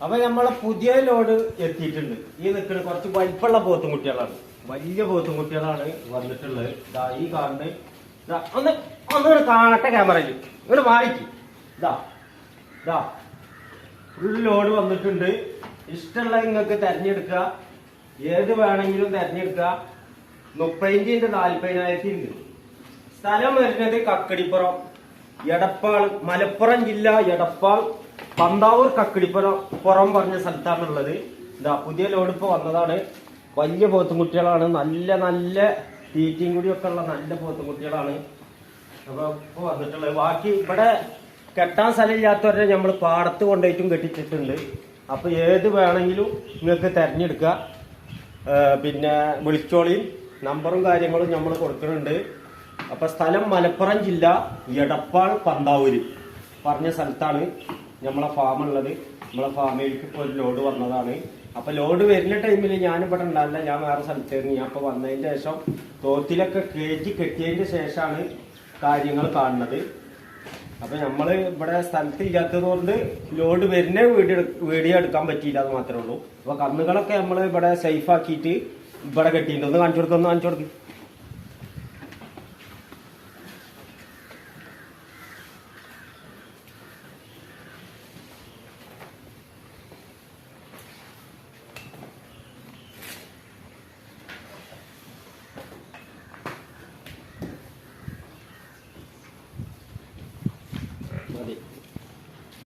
അപ്പൊ നമ്മളെ പുതിയ ലോഡ് എത്തിയിട്ടുണ്ട്. ഈ നിൽക്കുന്ന കുറച്ച് വലിപ്പമുള്ള പോത്തും കുട്ടികളാണ്, വലിയ പോത്തും കുട്ടികളാണ് വന്നിട്ടുള്ളത്. ഇതാ ഈ കാണുന്നത്. ഒന്ന് ഒന്നുകൂടെ കാണട്ടെ ക്യാമറയിൽ, ഇങ്ങോട്ട് മാറിക്കും. ഇതാ ഇതാ ഫുൾ ലോഡ് വന്നിട്ടുണ്ട്. ഇഷ്ടമുള്ള നിങ്ങൾക്ക് തെരഞ്ഞെടുക്കുക, ഏത് വേണമെങ്കിലും തെരഞ്ഞെടുക്കുക. 35 40,000 ഉണ്ട്. സ്ഥലം വരുന്നത് കക്കടിപ്പുറം, എടപ്പാൾ, മലപ്പുറം ജില്ല എടപ്പാൾ പന്താവൂർ കക്കടിപ്പുറം പറഞ്ഞ സ്ഥലത്താണുള്ളത്. ഇതാ പുതിയ ലോഡ് ഇപ്പൊ വന്നതാണ്. വലിയ പോത്തുംകുട്ടികളാണ്, നല്ല നല്ല തീറ്റയും കൂടിയൊക്കെ ഉള്ള നല്ല പോത്തുംകുട്ടികളാണ്. അപ്പൊ ഇപ്പൊ വന്നിട്ടുള്ളത്. ബാക്കി ഇവിടെ കെട്ടാൻ സ്ഥലമില്ലാത്തവരെ നമ്മൾ പാടത്ത് കൊണ്ടുപോയിട്ടും കെട്ടിച്ചിട്ടുണ്ട്. അപ്പൊ ഏത് വേണമെങ്കിലും നിങ്ങൾക്ക് തെരഞ്ഞെടുക്കുക. പിന്നെ വിളിച്ചോളിയും, നമ്പറും കാര്യങ്ങളും നമ്മൾ കൊടുക്കുന്നുണ്ട്. അപ്പൊ സ്ഥലം മലപ്പുറം ജില്ല എടപ്പാൾ പന്താവൂര് പറഞ്ഞ സ്ഥലത്താണ് നമ്മളെ ഫാം ഉള്ളത്. നമ്മളെ ഫാമിലേക്ക് ഇപ്പോൾ ഒരു ലോഡ് വന്നതാണ്. അപ്പൊ ലോഡ് വരുന്ന ടൈമിൽ ഞാനിവിടെ ഉണ്ടാവില്ല, ഞാൻ വേറെ സ്ഥലത്തായിരുന്നു. ഞാൻ ഇപ്പൊ വന്നതിന് ശേഷം തോത്തിലൊക്കെ കയറ്റി കെട്ടിയതിന് ശേഷമാണ് കാര്യങ്ങൾ കാണുന്നത്. അപ്പൊ നമ്മള് ഇവിടെ സ്ഥലത്ത് ഇല്ലാത്തത് കൊണ്ട് ലോഡ് വരുന്ന വീഡിയോ എടുക്കാൻ പറ്റിയില്ല, അത് മാത്രമേ ഉള്ളൂ. അപ്പൊ കന്നുകളൊക്കെ നമ്മൾ ഇവിടെ സേഫ് ആക്കിയിട്ട് ഇവിടെ കെട്ടിയിട്ടുണ്ട്. ഒന്ന് കാണിച്ചു കൊടുക്കും.